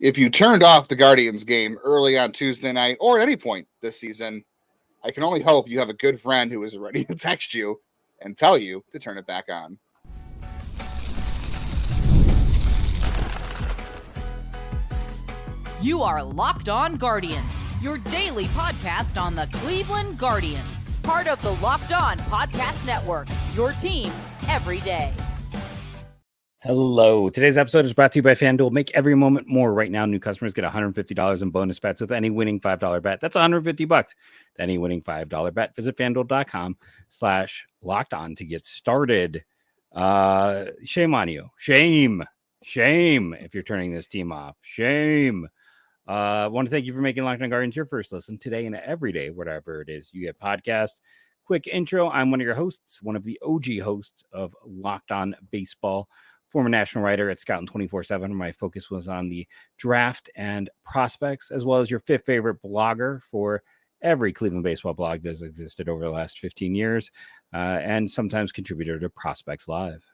if you turned off the Guardians game early on Tuesday night or at any point this season, I can only hope you have a good friend who is ready to text you and tell you to turn it back on. You are Locked On Guardians, your daily podcast on the Cleveland Guardians. Part of the Locked On Podcast Network, your team every day. Hello. Today's episode is brought to you by FanDuel. Make every moment more. Right now, new customers get $150 in bonus bets with any winning $5 bet. That's $150. Any winning $5 bet. Visit FanDuel.com/lockedon to get started. Shame on you. Shame if you're turning this team off. Shame. I want to thank you for making Locked On Guardians your first listen today and every day, whatever it is you get podcast. Quick intro. I'm one of your hosts, one of the OG hosts of Locked On Baseball. Former national writer at Scouting 24/7. My focus was on the draft and prospects, as well as your fifth favorite blogger for every Cleveland baseball blog that has existed over the last 15 years, and sometimes contributor to Prospects Live.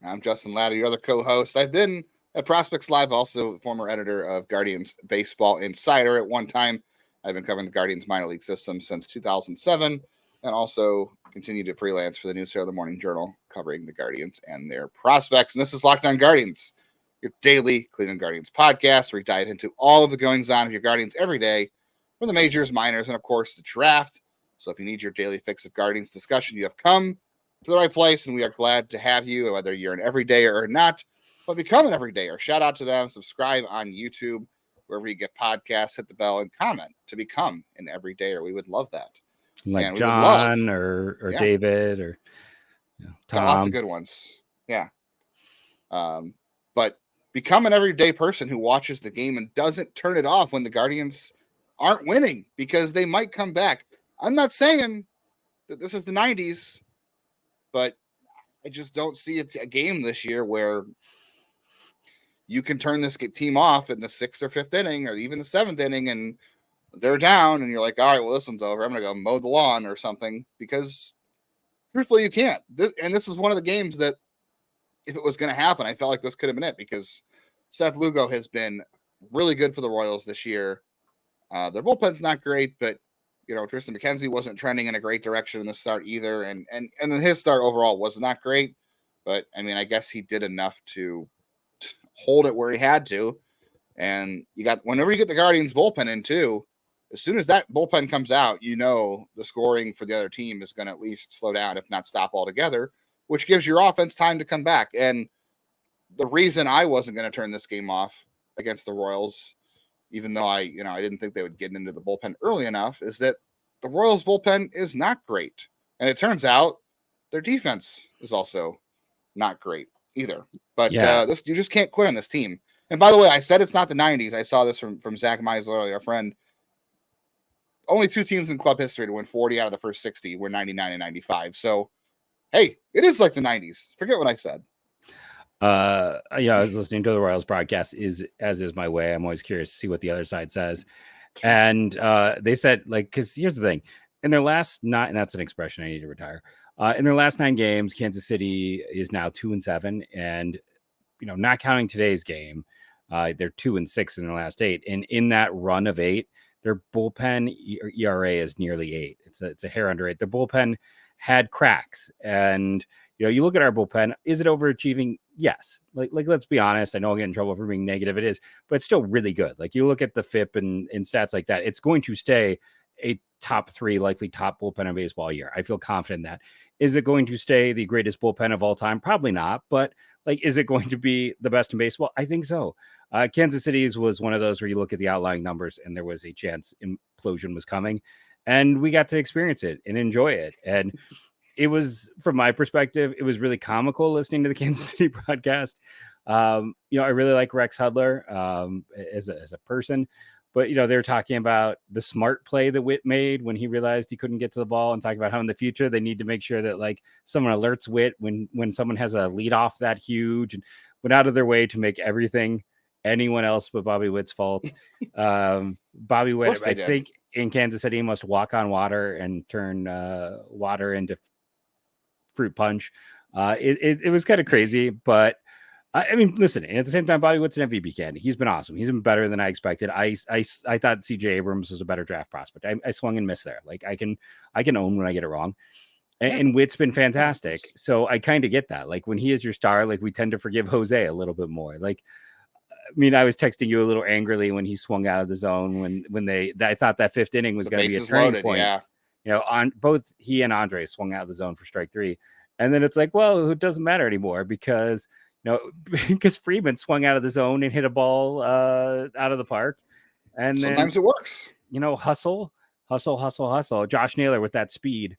I'm Justin Latta, your other co-host. I've been at Prospects Live, also former editor of Guardians Baseball Insider at one time. I've been covering the Guardians minor league system since 2007, and also continue to freelance for the News Herald Morning Journal, covering the Guardians and their prospects. And this is Locked On Guardians, your daily Cleveland Guardians podcast, where we dive into all of the goings-on of your Guardians every day, from the majors, minors, and of course the draft. So if you need your daily fix of Guardians discussion, you have come to the right place, and we are glad to have you, whether you're an everydayer or not, but become an everydayer. Shout out to them. Subscribe on YouTube, wherever you get podcasts, hit the bell, and comment to become an everydayer. We would love that. Like John or David or Tom. Got lots of good ones. Yeah. But become an everyday person who watches the game and doesn't turn it off when the Guardians aren't winning, because they might come back. I'm not saying that this is the 90s, but I just don't see a game this year where you can turn this team off in the 6th or 5th inning or even the 7th inning and they're down and you're like, all right, well, this one's over. I'm going to go mow the lawn or something, because truthfully, you can't. And this is one of the games that if it was going to happen, I felt like this could have been it, because Seth Lugo has been really good for the Royals this year. Their bullpen's not great, but Tristan McKenzie wasn't trending in a great direction in the start either. And his start overall was not great, but I mean, I guess he did enough to hold it where he had to. And whenever you get the Guardians bullpen in too, as soon as that bullpen comes out, the scoring for the other team is going to at least slow down, if not stop altogether, which gives your offense time to come back. And the reason I wasn't going to turn this game off against the Royals, even though I didn't think they would get into the bullpen early enough, is that the Royals bullpen is not great. And it turns out their defense is also not great either. But you just can't quit on this team. And by the way, I said it's not the 90s. I saw this from Zach Meisler, our friend. Only 2 teams in club history to win 40 out of the first 60 were 99 and 95. So, hey, it is like the 90s. Forget what I said. I was listening to the Royals broadcast, as is my way. I'm always curious to see what the other side says. Sure. And they said, because here's the thing. In their last 9, and that's an expression I need to retire. In their last 9 games, Kansas City is now 2-7. And, not counting today's game, they're 2-6 in the last 8. And in that run of 8, their bullpen ERA is nearly 8. It's a hair under 8. The bullpen had cracks, and you look at our bullpen. Is it overachieving? Yes. Like let's be honest. I know I'll get in trouble for being negative. It is, but it's still really good. Like you look at the FIP and stats like that. It's going to stay a top 3, likely top bullpen in baseball all year. I feel confident in that. Is it going to stay the greatest bullpen of all time? Probably not. But is it going to be the best in baseball? I think so. Kansas City's was one of those where you look at the outlying numbers and there was a chance implosion was coming, and we got to experience it and enjoy it. And it was, from my perspective, it was really comical listening to the Kansas City broadcast. I really like Rex Hudler as a person, but they were talking about the smart play that Witt made when he realized he couldn't get to the ball, and talking about how in the future they need to make sure that someone alerts Witt when someone has a lead off that huge, and went out of their way to make everything anyone else but Bobby Witt's fault. Bobby Witt, I think in Kansas City, must walk on water and turn water into fruit punch. It was kind of crazy, but I mean, listen, and at the same time, Bobby Witt's an MVP candidate. He's been awesome. He's been better than I expected. I thought CJ Abrams was a better draft prospect. I swung and missed there. Like I can own when I get it wrong. And Witt's been fantastic. So I kind of get that. Like when he is your star, like we tend to forgive Jose a little bit more. Like, I mean, I was texting you a little angrily when he swung out of the zone I thought that fifth inning was going to be a turning point. Yeah. You know, on both he and Andre swung out of the zone for strike 3. And then it's like, well, it doesn't matter anymore because Freeman swung out of the zone and hit a ball out of the park. And sometimes it works. Hustle. Josh Naylor with that speed,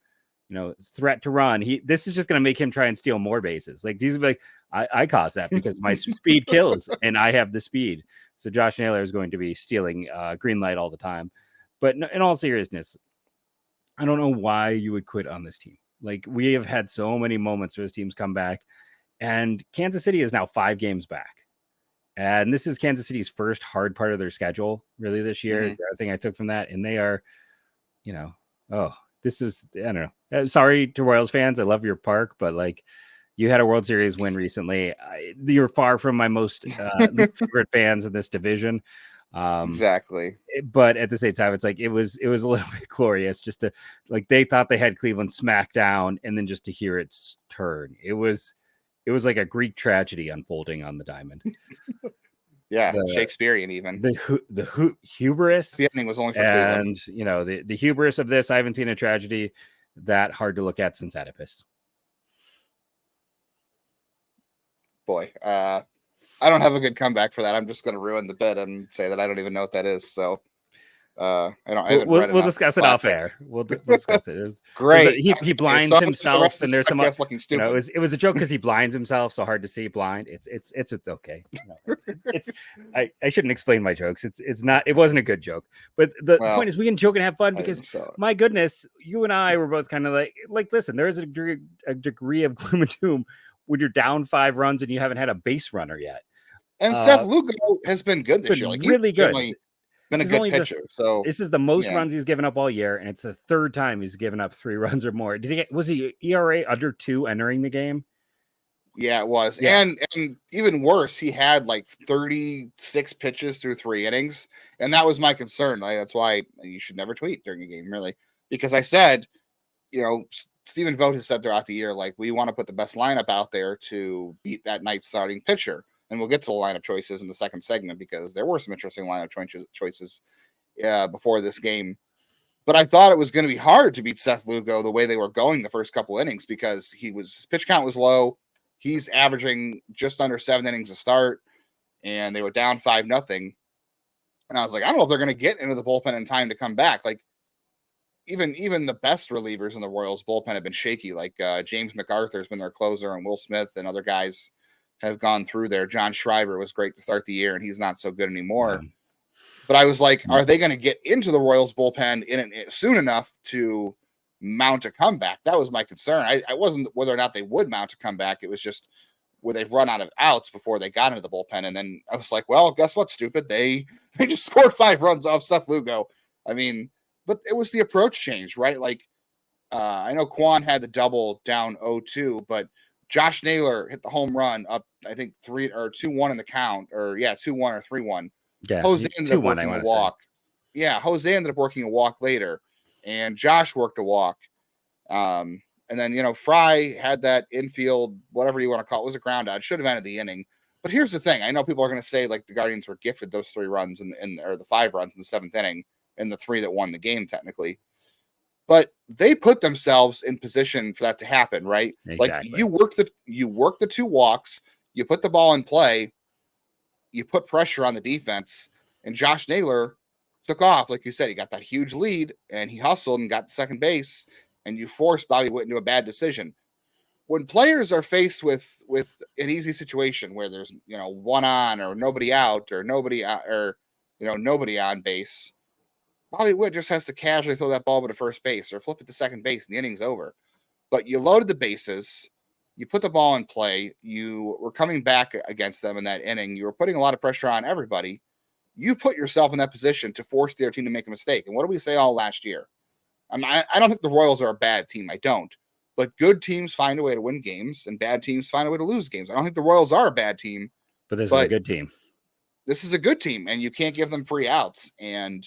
threat to run. This is just going to make him try and steal more bases. Like these are like, I caused that because my speed kills and I have the speed. So Josh Naylor is going to be stealing green light all the time. But in all seriousness, I don't know why you would quit on this team. Like we have had so many moments where this team's come back, and Kansas City is now 5 games back. And this is Kansas City's first hard part of their schedule really this year. Is the other thing I took from that. And they are, this is, I don't know. Sorry to Royals fans. I love your park, but like you had a World Series win recently. You're far from my most favorite fans in this division. Exactly. But at the same time, it's like it was a little bit glorious just to like they thought they had Cleveland smack down and then just to hear it turn. It was like a Greek tragedy unfolding on the diamond. Yeah, Shakespearean even. The hubris. The ending was only for Cleveland. And the hubris of this, I haven't seen a tragedy that hard to look at since Oedipus. Boy, I don't have a good comeback for that. I'm just going to ruin the bit and say that I don't even know what that is. So I don't. We'll discuss it off air. We'll discuss it. Great. He blinds himself, and there's some looking stupid. It was a joke because he blinds himself, so hard to see blind. It's okay. I shouldn't explain my jokes. It's not. It wasn't a good joke. But the point is, we can joke and have fun because my goodness, you and I were both kind of like listen. There is a degree of gloom and doom when you're down 5 runs and you haven't had a base runner yet. And Seth Lugo has been good this year. Like really good. Been a good pitcher. So this is the most runs he's given up all year, and it's the 3rd time he's given up 3 runs or more. Was he ERA under 2 entering the game? Yeah, it was. Yeah. And even worse, he had like 36 pitches through 3 innings. And that was my concern. That's why you should never tweet during a game, really. Because I said, Stephen Vogt has said throughout the year, like, we want to put the best lineup out there to beat that night's starting pitcher. And we'll get to the lineup choices in the second segment because there were some interesting lineup choices before this game. But I thought it was going to be hard to beat Seth Lugo the way they were going the first couple innings because his pitch count was low. He's averaging just under 7 innings a start, and they were down 5-0. And I was like, I don't know if they're going to get into the bullpen in time to come back. Like even the best relievers in the Royals bullpen have been shaky. Like James McArthur's been their closer, and Will Smith and other guys have gone through there. John Schreiber was great to start the year, and he's not so good anymore. Yeah. But I was like, are they going to get into the Royals bullpen soon enough to mount a comeback? That was my concern. I wasn't whether or not they would mount a comeback. It was just would they run out of outs before they got into the bullpen? And then I was like, well, guess what, stupid? They just scored 5 runs off Seth Lugo. I mean, but it was the approach change, right? Like I know Quan had the double down 0-2, but Josh Naylor hit the home run up, I think 2-1 in the count, 2-1 or 3-1. Yeah, Jose ended up working a walk. Yeah, Jose ended up working a walk later, and Josh worked a walk. And then, Fry had that infield, whatever you want to call it, was a ground out. Should have ended the inning. But here's the thing. I know people are going to say, like, the Guardians were gifted those 3 runs or the 5 runs in the 7th inning and the 3 that won the game, technically. But they put themselves in position for that to happen, right? Exactly. Like you work the 2 walks, you put the ball in play, you put pressure on the defense, and Josh Naylor took off. Like you said, he got that huge lead and he hustled and got to second base, and you forced Bobby Witt into a bad decision. When players are faced with an easy situation where there's, 1 on or nobody out or nobody on base, Bobby Witt just has to casually throw that ball over to first base or flip it to second base and the inning's over. But you loaded the bases, you put the ball in play, you were coming back against them in that inning, you were putting a lot of pressure on everybody. You put yourself in that position to force their team to make a mistake. And what did we say all last year? I don't think the Royals are a bad team. I don't. But good teams find a way to win games, and bad teams find a way to lose games. I don't think the Royals are a bad team, but this is a good team. This is a good team, and you can't give them free outs. And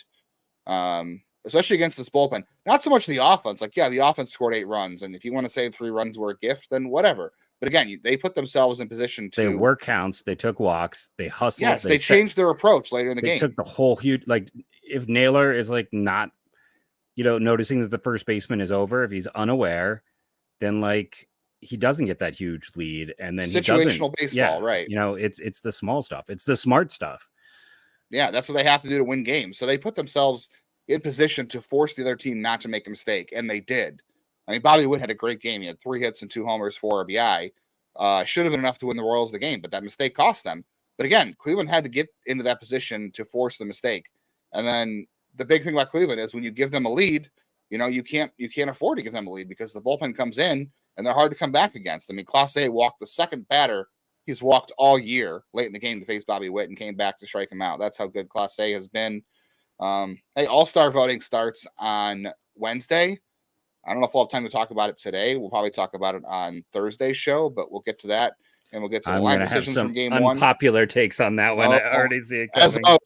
especially against this bullpen, not so much the offense. Like, yeah, the offense scored 8 runs, and if you want to say 3 runs were a gift, then whatever. But again, they put themselves in position to. They work counts. They took walks. They hustled. Yes, they changed their approach later in the game. They took the whole huge. Like, if Naylor is like not, noticing that the first baseman is over, if he's unaware, then like he doesn't get that huge lead, and then situational baseball, right? It's the small stuff. It's the smart stuff. Yeah, that's what they have to do to win games. So they put themselves in position to force the other team not to make a mistake, and they did. I mean, Bobby Witt had a great game. He had 3 hits and 2 homers, 4 RBI. Should have been enough to win the Royals the game, but that mistake cost them. But again, Cleveland had to get into that position to force the mistake. And then the big thing about Cleveland is when you give them a lead, you can't afford to give them a lead because the bullpen comes in and they're hard to come back against. I mean, Clase walked the second batter he's walked all year late in the game to face Bobby Witt and came back to strike him out. That's how good Clase has been. Hey, All-Star voting starts on Wednesday. I don't know if we'll have time to talk about it today. We'll probably talk about it on Thursday's show, but we'll get to that. And we'll get to the line decisions from game 1. Unpopular takes on that one. I already see it coming.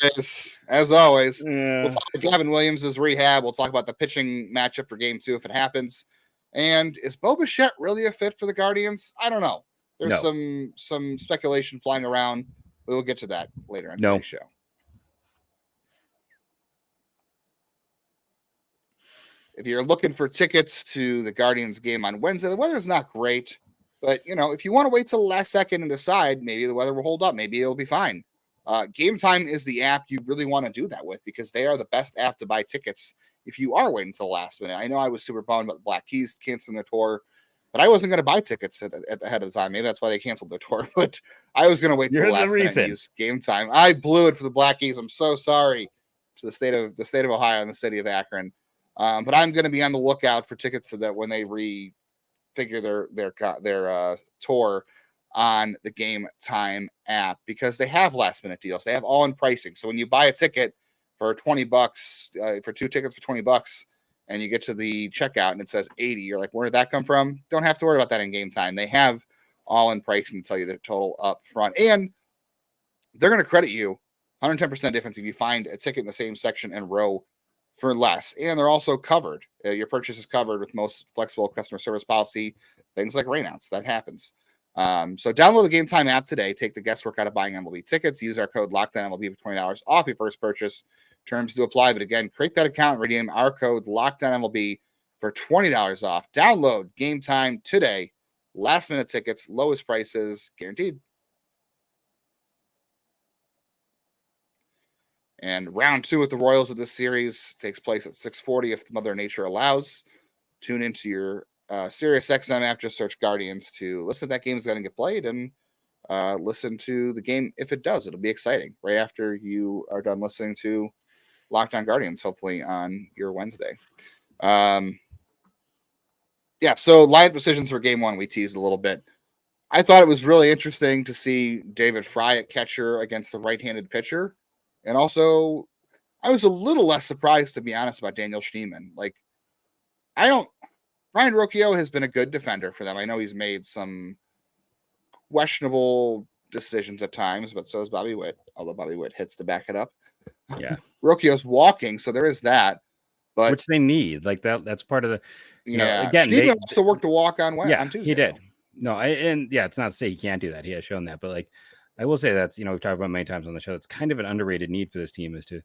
As always. Yeah. We'll talk about Gavin Williams' rehab. We'll talk about the pitching matchup for game 2 if it happens. And is Bo Bichette really a fit for the Guardians? I don't know. There's some speculation flying around. We'll get to that later on today's show. If you're looking for tickets to the Guardians game on Wednesday, the weather's not great. But, if you want to wait till the last second and decide, maybe the weather will hold up. Maybe it'll be fine. Game Time is the app you really want to do that with because they are the best app to buy tickets if you are waiting till the last minute. I know I was super bummed about the Black Keys canceling their tour, but I wasn't going to buy tickets at the head of the time. Maybe that's why they canceled their tour. But I was going to wait till the last minute and use Game Time. I blew it for the Black Keys. I'm so sorry to the state of Ohio and the city of Akron. But I'm going to be on the lookout for tickets so that when they refigure their tour on the Game Time app, because they have last minute deals. They have all in pricing. So when you buy a ticket for $20, for 2 tickets for $20, and you get to the checkout and it says 80, you're like, where did that come from? Don't have to worry about that in Game Time. They have all in pricing to tell you the total up front, and they're going to credit you 110% difference if you find a ticket in the same section and row for less. And they're also covered. Your purchase is covered with most flexible customer service policy, things like rainouts. That happens. So download the Game Time app today. Take the guesswork out of buying MLB tickets. Use our code LOCKDOWNMLB for $20 off your first purchase. Terms do apply. But again, create that account and redeem our code LOCKDOWNMLB for $20 off. Download Game Time today. Last minute tickets, lowest prices, guaranteed. And round 2 with the Royals of this series takes place at 6:40 if Mother Nature allows. Tune into your Sirius XM app. Just search Guardians to listen to that game is going to get played and listen to the game if it does. It'll be exciting right after you are done listening to Locked On Guardians, hopefully on your Wednesday. So lineup decisions for game 1 we teased a little bit. I thought it was really interesting to see David Fry at catcher against the right-handed pitcher. And also, I was a little less surprised, to be honest, about Daniel Schneemann. Brayan Rocchio has been a good defender for them. I know he's made some questionable decisions at times, but so has Bobby Witt, although Bobby Witt hits to back it up. Yeah. Rocchio's walking, so there is that. But which they need. That's part of the again, Schneemann also worked to walk on Tuesday. He did. It's not to say he can't do that. He has shown that, but I will say that's, we've talked about many times on the show. It's kind of an underrated need for this team is to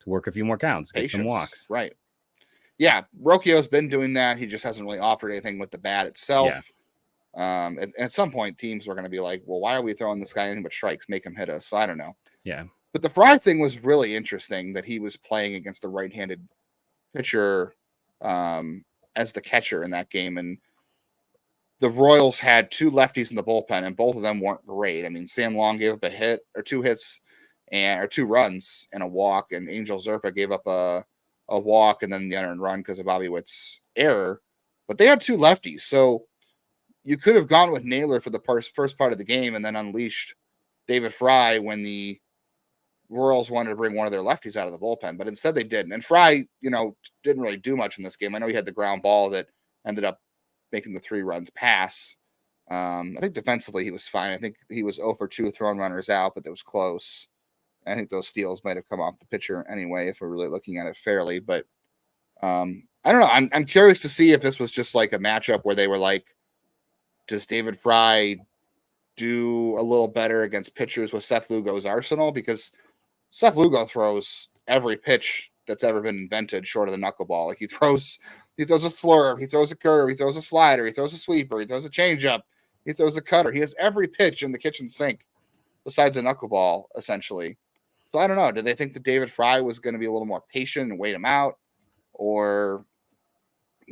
work a few more counts, get some walks. Right. Yeah. Rocchio's been doing that. He just hasn't really offered anything with the bat itself. Yeah. And at some point teams were going to be like, well, why are we throwing this guy anything but strikes? Make him hit us. So I don't know. Yeah. But the Fry thing was really interesting that he was playing against a right-handed pitcher as the catcher in that game. And the Royals had 2 lefties in the bullpen, and both of them weren't great. I mean, Sam Long gave up a hit or 2 hits or 2 runs and a walk, and Angel Zerpa gave up a walk and then the unearned run because of Bobby Witt's error. But they had 2 lefties, so you could have gone with Naylor for the first part of the game and then unleashed David Fry when the Royals wanted to bring one of their lefties out of the bullpen, but instead they didn't. And Fry, didn't really do much in this game. I know he had the ground ball that ended up making the 3 runs pass. I think defensively he was fine. I think he was 0 for 2 throwing runners out, but it was close. I think those steals might have come off the pitcher anyway, if we're really looking at it fairly. But I don't know. I'm curious to see if this was just like a matchup where they were like, does David Fry do a little better against pitchers with Seth Lugo's arsenal? Because Seth Lugo throws every pitch that's ever been invented short of the knuckleball. Like he throws a slurve, he throws a curve, he throws a slider, he throws a sweeper, he throws a changeup, he throws a cutter. He has every pitch in the kitchen sink besides a knuckleball, essentially. So I don't know. Did they think that David Fry was going to be a little more patient and wait him out? Or,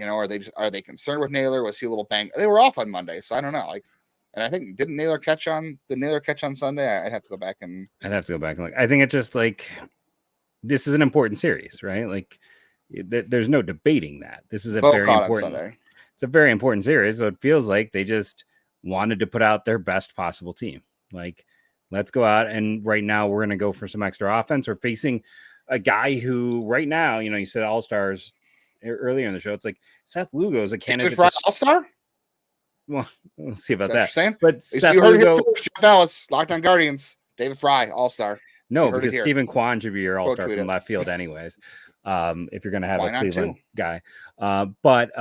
are they concerned with Naylor? Was he a little banged? They were off on Monday, so I don't know. Like, and I think did Naylor catch on Sunday? I'd have to go back and look. I think it's just like this is an important series, right? Like there's no debating that. This is a very important Sunday. It's a very important series. So it feels like they just wanted to put out their best possible team. Like, let's go out and right now we're going to go for some extra offense. We're facing a guy who right now, you said all-stars earlier in the show. It's like Seth Lugo is a candidate. All-star? Well, we'll see about that. Saying? But Seth you heard Lugo, it first, Jeff Ellis, Locked On Guardians, David Fry, all-star. No, because Stephen Kwan should be your all-star from left field anyways. If you're going to have a Cleveland guy. But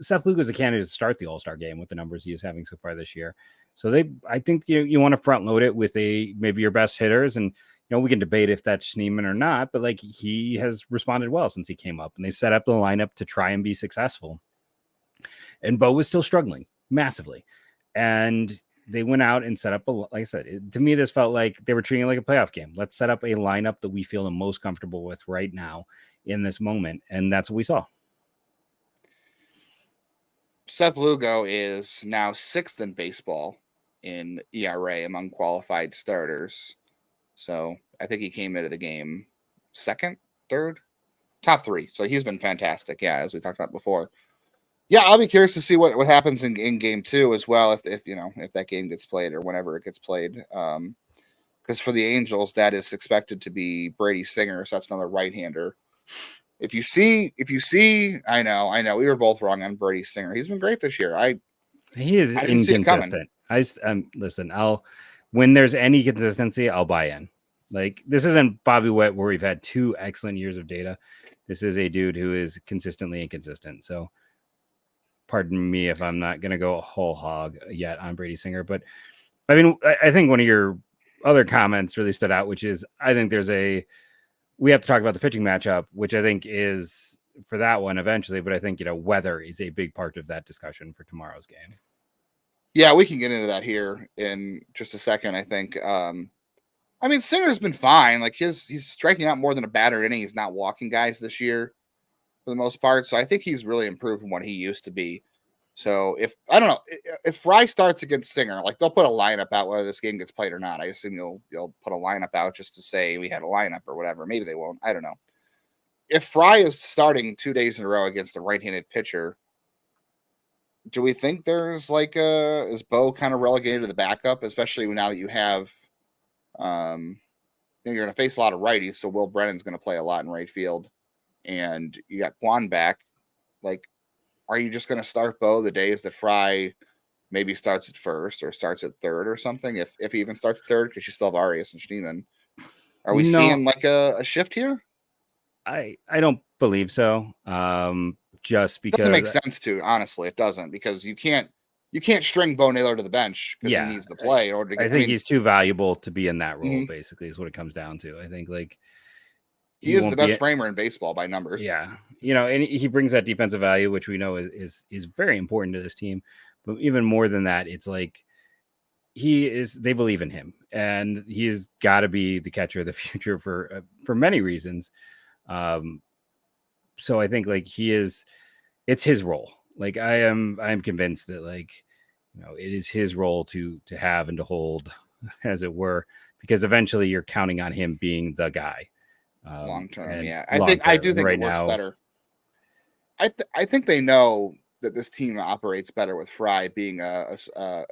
Seth Lugo is a candidate to start the all-star game with the numbers he is having so far this year. So I think you want to front load it with maybe your best hitters, and we can debate if that's Schneemann or not, but like he has responded well since he came up, and they set up the lineup to try and be successful. And Bo was still struggling massively, and they went out and set up like I said, to me this felt like they were treating it like a playoff game. Let's set up a lineup that we feel the most comfortable with right now in this moment, and that's what we saw. Seth Lugo is now 6th in baseball in ERA among qualified starters. So I think he came into the game 2nd, 3rd, top 3. So he's been fantastic. Yeah, as we talked about before. Yeah, I'll be curious to see what happens in game 2 as well. If that game gets played or whenever it gets played. Because for the Angels, that is expected to be Brady Singer. So that's another right-hander. If you see, I know, we were both wrong on Brady Singer. He's been great this year. He is inconsistent. Listen, when there's any consistency, I'll buy in. Like, this isn't Bobby Witt where we've had 2 excellent years of data. This is a dude who is consistently inconsistent. So pardon me if I'm not going to go a whole hog yet on Brady Singer, but I mean, I think one of your other comments really stood out, which is I think we have to talk about the pitching matchup, which I think is for that one eventually, but I think, weather is a big part of that discussion for tomorrow's game. Yeah, we can get into that here in just a second. I think, I mean, Singer's been fine. Like he's striking out more than a batter inning. He's not walking guys this year for the most part. So I think he's really improved from what he used to be. So if Fry starts against Singer, like they'll put a lineup out whether this game gets played or not. I assume you'll put a lineup out just to say we had a lineup or whatever. Maybe they won't. I don't know. If Fry is starting 2 days in a row against the right-handed pitcher, do we think there's is Bo kind of relegated to the backup, especially now that you have, you're going to face a lot of righties. So Will Brennan's going to play a lot in right field and you got Kwan back. Like, are you just going to start Bo the days that Fry maybe starts at first or starts at third or something? If he even starts at third, because you still have Arias and Schneemann. Are we seeing like a shift here? I don't believe so. Just because it doesn't make sense to, honestly, it doesn't, because you can't string Bo Naylor to the bench because he needs to play in order to get. I think he's too valuable to be in that role. Basically, is what it comes down to. I think he is the best framer in basebol by numbers. Yeah, and he brings that defensive value, which we know is very important to this team. But even more than that, it's like they believe in him, and he's got to be the catcher of the future for many reasons. So I think it's his role. Like I am convinced that it is his role to have and to hold, as it were, because eventually you're counting on him being the guy. Long term, yeah. I do think it works better. I think they know that this team operates better with Fry being a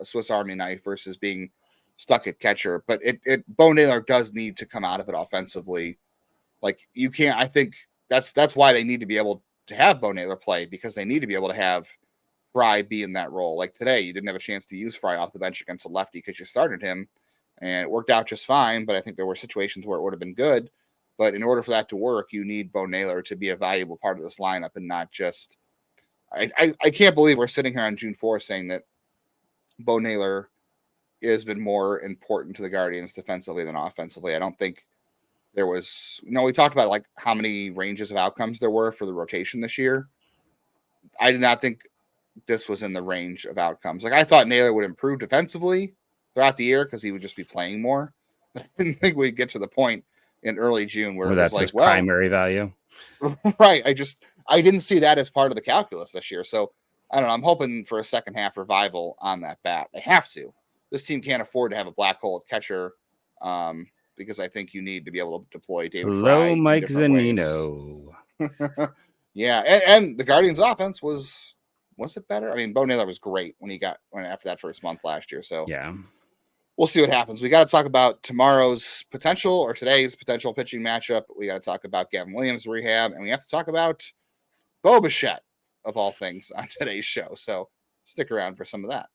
Swiss Army knife versus being stuck at catcher. But Bo Naylor does need to come out of it offensively. Like you can't. I think that's why they need to be able to have Bo Naylor play, because they need to be able to have Fry be in that role. Like today, you didn't have a chance to use Fry off the bench against a lefty because you started him, and it worked out just fine. But I think there were situations where it would have been good. But in order for that to work, you need Bo Naylor to be a valuable part of this lineup and not just. I can't believe we're sitting here on June 4th saying that Bo Naylor has been more important to the Guardians defensively than offensively. I don't think there was. We talked about like how many ranges of outcomes there were for the rotation this year. I did not think this was in the range of outcomes. Like I thought Naylor would improve defensively throughout the year because he would just be playing more. But I didn't think we'd get to the point in early June where it was that's like, his primary value. Right. I didn't see that as part of the calculus this year. So I don't know. I'm hoping for a second half revival on that bat. They have to. This team can't afford to have a black hole at catcher because I think you need to be able to deploy David Fry. Hello, Mike Zunino. Yeah, and the Guardians' offense was it better? I mean, Bo Naylor was great when after that first month last year. So yeah, we'll see what happens. We got to talk about today's potential pitching matchup. We got to talk about Gavin Williams' rehab, and we have to talk about Bo Bichette, of all things, on today's show. So stick around for some of that.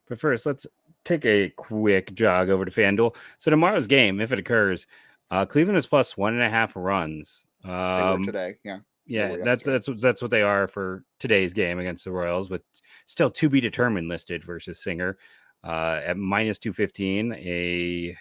But first, let's take a quick jog over to FanDuel. So tomorrow's game, if it occurs, Cleveland is plus 1.5 runs. They were today, yeah. Yeah, that's what they are for today's game against the Royals, with still to be determined listed versus Singer at minus 215, a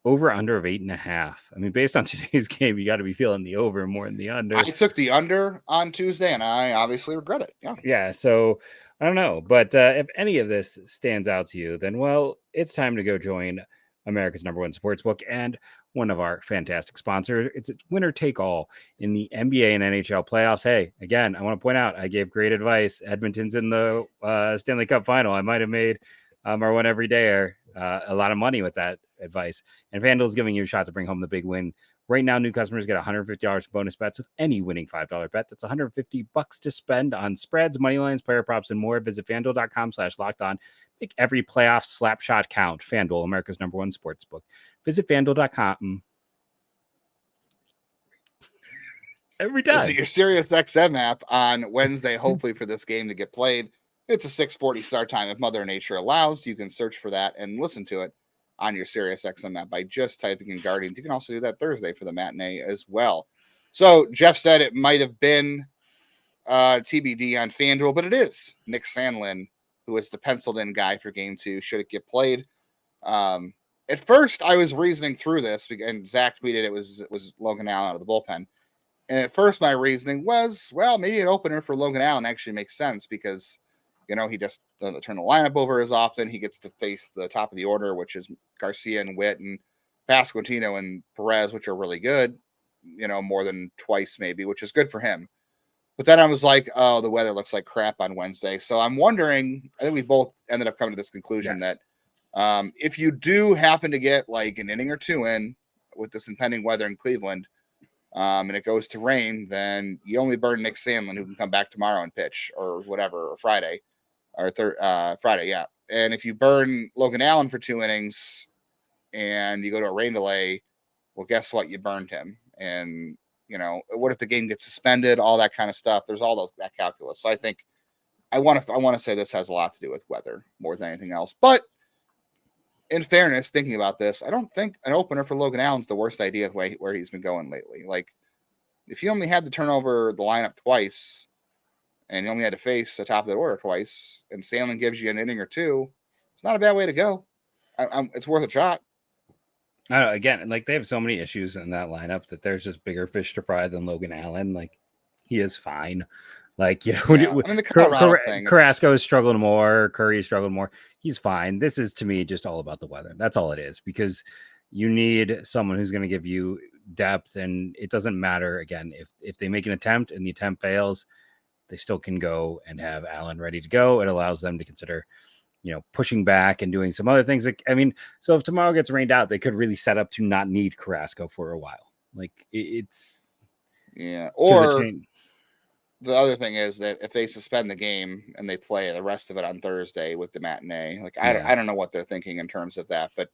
over under of 8.5. I mean, based on today's game, you got to be feeling the over more than the under. I took the under on Tuesday, and I obviously regret it. Yeah. So I don't know, but if any of this stands out to you, then well, it's time to go join America's #1 sportsbook and one of our fantastic sponsors. It's winner take all in the NBA and NHL playoffs. Hey, again, I want to point out I gave great advice. Edmonton's in the Stanley Cup final. I might have made our one every day a lot of money with that advice. And FanDuel is giving you a shot to bring home the big win. Right now, new customers get $150 bonus bets with any winning $5 bet. That's $150 to spend on spreads, money lines, player props, and more. Visit FanDuel.com/lockedon. Make every playoff slap shot count. FanDuel, America's #1 sportsbook. Visit FanDuel.com. Every time. Visit your SiriusXM app on Wednesday, hopefully for this game to get played. It's a 6:40 start time. If Mother Nature allows, you can search for that and listen to it on your SiriusXM app by just typing in Guardians. You can also do that Thursday for the matinee as well. So Jeff said it might have been TBD on FanDuel, but it is Nick Sandlin, who is the penciled in guy for game 2. Should it get played? At first, I was reasoning through this, and Zach tweeted it was Logan Allen out of the bullpen. And at first, my reasoning was, well, maybe an opener for Logan Allen actually makes sense because, he just doesn't turn the lineup over as often. He gets to face the top of the order, which is Garcia and Witt and Pasquantino and Perez, which are really good, more than twice maybe, which is good for him. But then I was like, oh, the weather looks like crap on Wednesday. So I'm wondering, I think we both ended up coming to this conclusion that if you do happen to get like an inning or two in with this impending weather in Cleveland, and it goes to rain, then you only burn Nick Sandlin, who can come back tomorrow and pitch or whatever, or Friday. Friday, yeah. And if you burn Logan Allen for 2 innings and you go to a rain delay, well, guess what? You burned him. And, what if the game gets suspended? All that kind of stuff. There's all that calculus. So I think I want to say this has a lot to do with weather more than anything else. But in fairness, thinking about this, I don't think an opener for Logan Allen's the worst idea where he's been going lately. Like, if you only had to turn over the lineup twice, and you only had to face the top of the order twice, and Sandlin gives you an inning or two, it's not a bad way to go. It's worth a shot. I don't know, again, like they have so many issues in that lineup that there's just bigger fish to fry than Logan Allen. Like, he is fine. Like, the Colorado thing, Carrasco is struggling more. Curry is struggling more. He's fine. This is, to me, just all about the weather. That's all it is, because you need someone who's going to give you depth, and it doesn't matter, again, if they make an attempt and the attempt fails, they still can go and have Allen ready to go. It allows them to consider, pushing back and doing some other things. So if tomorrow gets rained out, they could really set up to not need Carrasco for a while. Like, it's... Yeah, or... The other thing is that if they suspend the game and they play the rest of it on Thursday with the matinee, I don't know what they're thinking in terms of that, but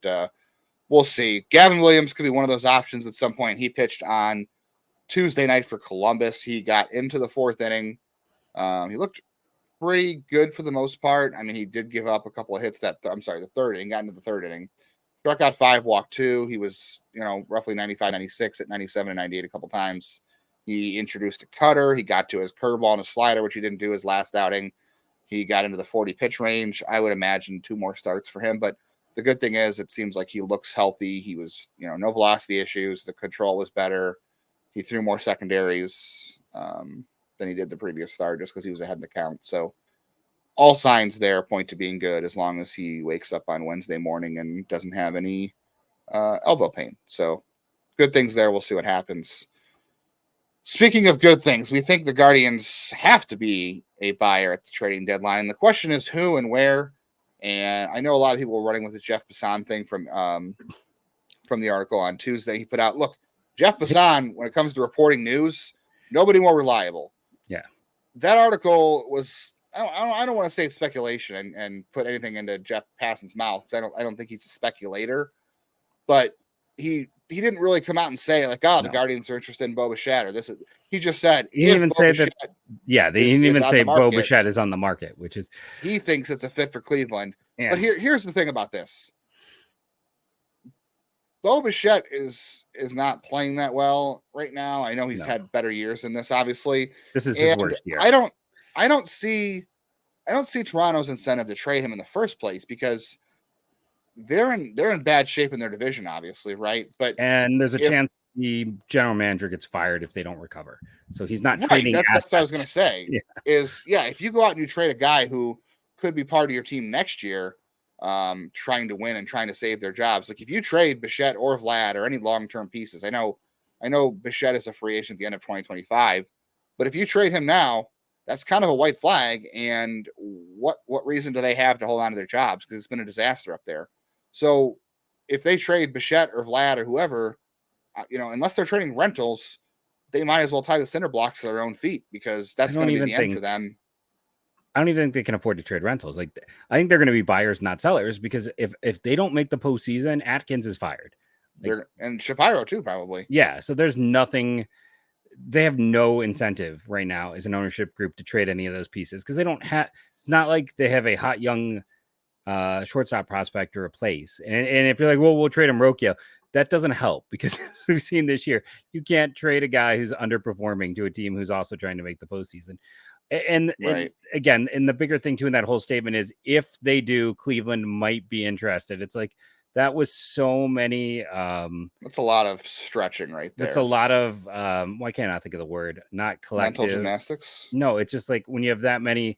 we'll see. Gavin Williams could be one of those options at some point. He pitched on Tuesday night for Columbus. He got into the fourth inning. He looked pretty good for the most part. I mean, he did give up a couple of hits the third inning, got into the third inning. Struck out 5, walked 2. He was, roughly 95, 96 at 97 and 98 a couple times. He introduced a cutter. He got to his curveball and a slider, which he didn't do his last outing. He got into the 40 pitch range. I would imagine 2 more starts for him. But the good thing is it seems like he looks healthy. He was, no velocity issues. The control was better. He threw more secondaries than he did the previous start just because he was ahead in the count. So all signs there point to being good as long as he wakes up on Wednesday morning and doesn't have any elbow pain. So good things there. We'll see what happens. Speaking of good things, we think the Guardians have to be a buyer at the trading deadline. The question is who and where. And I know a lot of people were running with the Jeff Passan thing from the article on Tuesday. He put out, look, Jeff Passan, when it comes to reporting news, nobody more reliable. Yeah. That article was, I don't want to say speculation and put anything into Jeff Passan's mouth because I don't think he's a speculator, but he didn't really come out and say like, the Guardians are interested in Bo Bichette or this. He just said he didn't even say that. Yeah, they didn't even say Bo Bichette is on the market, which is he thinks it's a fit for Cleveland. Yeah. But here's the thing about this: Bo Bichette is not playing that well right now. I know he's had better years than this. Obviously, this is his worst year. I don't see Toronto's incentive to trade him in the first place because they're in bad shape in their division, obviously, right? And there's a chance the general manager gets fired if they don't recover. So he's not trading. That's what I was going to say. If you go out and you trade a guy who could be part of your team next year, trying to win and trying to save their jobs, like if you trade Bichette or Vlad or any long-term pieces, I know Bichette is a free agent at the end of 2025, but if you trade him now, that's kind of a white flag. And what reason do they have to hold on to their jobs? Because it's been a disaster up there. So if they trade Bichette or Vlad or whoever, unless they're trading rentals, they might as well tie the cinder blocks to their own feet because that's going to be the end for them. I don't even think they can afford to trade rentals. Like, I think they're going to be buyers, not sellers, because if they don't make the postseason, Atkins is fired. And Shapiro too, probably. Yeah. So there's nothing. They have no incentive right now as an ownership group to trade any of those pieces because they don't have. It's not like they have a hot young shortstop prospect to replace. And if you're like, well, we'll trade him Rocchio, that doesn't help because we've seen this year you can't trade a guy who's underperforming to a team who's also trying to make the postseason. And again, and the bigger thing too in that whole statement is if they do, Cleveland might be interested. It's like that was so many. That's a lot of stretching right there. That's a lot of. Why can't I think of the word? Not collective mental gymnastics. No, it's just like when you have that many.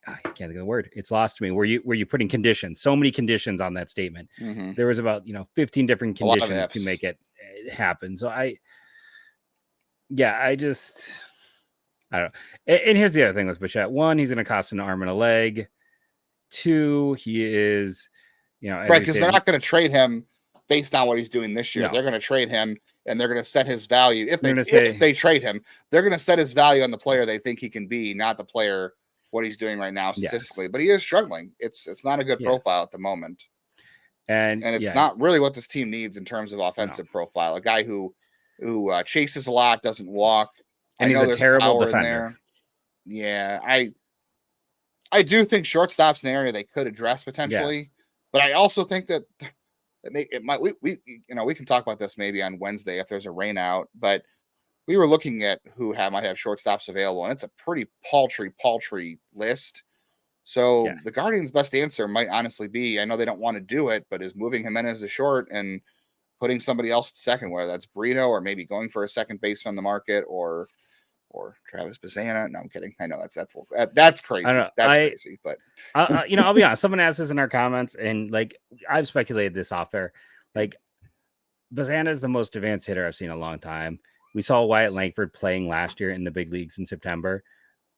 I can't think of the word. It's lost to me. Where you putting conditions, so many conditions on that statement. Mm-hmm. There was about 15 different conditions to make it happen. So I don't know. And here's the other thing with Bichette. 1, he's going to cost an arm and a leg. 2, he is, right, because they're not going to trade him based on what he's doing this year. No. They're going to trade him, and they're going to set his value. If they trade him, they're going to set his value on the player they think he can be, not the player what he's doing right now statistically. Yes. But he is struggling. It's not a good profile at the moment, and it's not really what this team needs in terms of offensive profile. A guy who chases a lot, doesn't walk. And he's a terrible defender. Yeah, I do think shortstop's an area they could address potentially, but I also think that it might. We can talk about this maybe on Wednesday if there's a rain out. But we were looking at who might have shortstops available, and it's a pretty paltry list. So the Guardians' best answer might honestly be, I know they don't want to do it, but is moving Jimenez to short and putting somebody else at second, whether that's Brito or maybe going for a second baseman on the market or Travis Bassana. No, I'm kidding. I know that's crazy. That's crazy. But I'll be honest. Someone asked this in our comments, and like I've speculated this off air. Like Bassana is the most advanced hitter I've seen in a long time. We saw Wyatt Langford playing last year in the big leagues in September.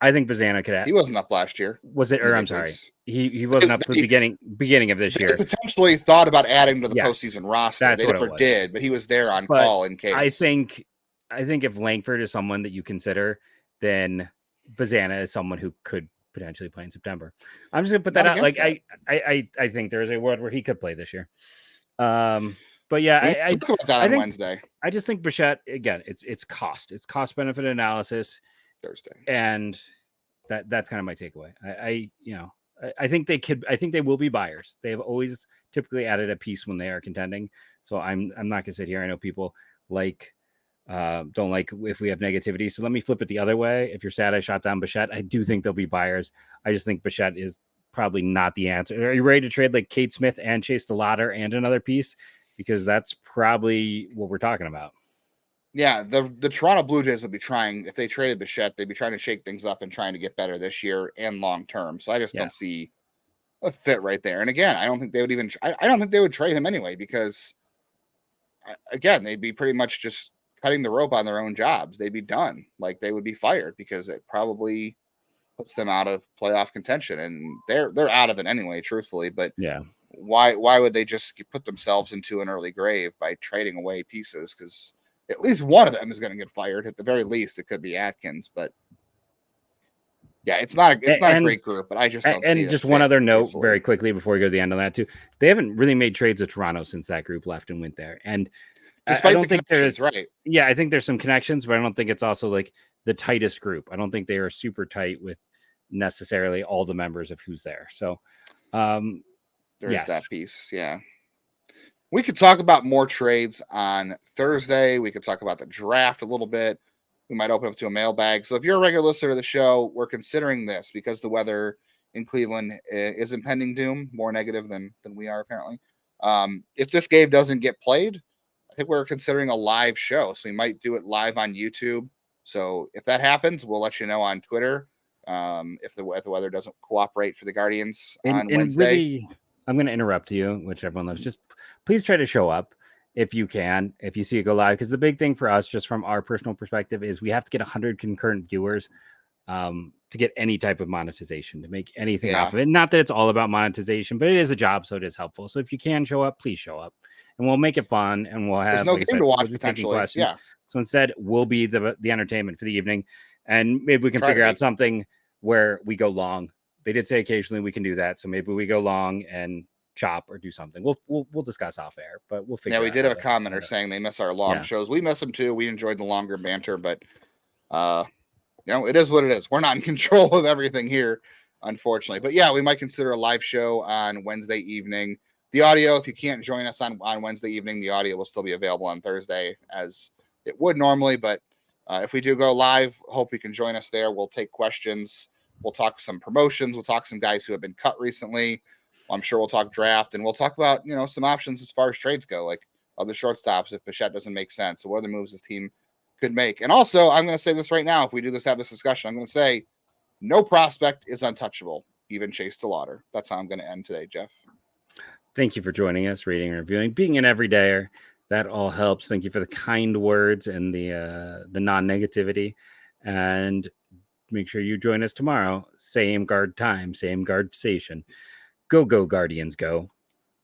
I think Bassana could. He wasn't up last year. Was it? Or I'm sorry, he wasn't up to the beginning of this year. They potentially thought about adding to the postseason roster. They never did, but he was there on call in case. I think if Langford is someone that you consider, then Bassana is someone who could potentially play in September. I'm just gonna put that out. Like I think there is a world where he could play this year. But yeah, We talk about that on Wednesday. I just think Bichette, again, it's cost benefit analysis Thursday, and that's kind of my takeaway. I think they will be buyers. They have always typically added a piece when they are contending. So I'm not gonna sit here. I know people don't like if we have negativity. So let me flip it the other way. If you're sad I shot down Bichette, I do think they'll be buyers. I just think Bichette is probably not the answer. Are you ready to trade like Kate Smith and Chase DeLauder and another piece? Because that's probably what we're talking about. Yeah, the Toronto Blue Jays would be trying, if they traded Bichette, they'd be trying to shake things up and trying to get better this year and long term. So I just don't see a fit right there. And again, I don't think they would even, I don't think they would trade him anyway, because again, they'd be pretty much just cutting the rope on their own jobs. They'd be done. Like they would be fired because it probably puts them out of playoff contention, and they're out of it anyway, truthfully. But yeah, why would they just put themselves into an early grave by trading away pieces? Because at least one of them is going to get fired. At the very least, it could be Atkins. But yeah, it's not a great group. But I just don't see it. And just one other note, very quickly before we go to the end on that too, they haven't really made trades with Toronto since that group left and went there. And despite I don't think there's right. Yeah, I think there's some connections, but I don't think it's also like the tightest group. I don't think they are super tight with necessarily all the members of who's there. So there's that piece. Yeah. We could talk about more trades on Thursday. We could talk about the draft a little bit. We might open up to a mailbag. So if you're a regular listener to the show, we're considering this because the weather in Cleveland is impending doom, more negative than we are apparently. If this game doesn't get played, I think we're considering a live show. So we might do it live on YouTube. So if that happens, we'll let you know on Twitter. If the weather doesn't cooperate for the Guardians on Wednesday. Really, I'm going to interrupt you, which everyone loves. Just please try to show up if you can, if you see it go live. Because the big thing for us, just from our personal perspective, is we have to get 100 concurrent viewers to get any type of monetization, to make anything off of it. Not that it's all about monetization, but it is a job, so it is helpful. So if you can show up, please show up. And we'll make it fun, and we'll have there's no game to watch potentially. Questions. Yeah. So instead, we'll be the entertainment for the evening, and maybe we can figure out something where we go long. They did say occasionally we can do that, so maybe we go long and chop or do something. We'll discuss off air, but we'll figure. Yeah, we did have a commenter saying they miss our long shows. We miss them too. We enjoyed the longer banter, but it is what it is. We're not in control of everything here, unfortunately. But yeah, we might consider a live show on Wednesday evening. The audio, if you can't join us on Wednesday evening, the audio will still be available on Thursday as it would normally. But if we do go live, hope you can join us there. We'll take questions. We'll talk some promotions. We'll talk some guys who have been cut recently. I'm sure we'll talk draft, and we'll talk about, some options as far as trades go, like other shortstops if Bichette doesn't make sense, or what other moves this team could make. And also, I'm going to say this right now. If we do have this discussion, I'm going to say no prospect is untouchable, even Chase DeLauder. That's how I'm going to end today, Jeff. Thank you for joining us, reading and reviewing, being an everydayer. That all helps. Thank you for the kind words and the non-negativity. And make sure you join us tomorrow. Same guard time, same guard station. Go, Guardians, go.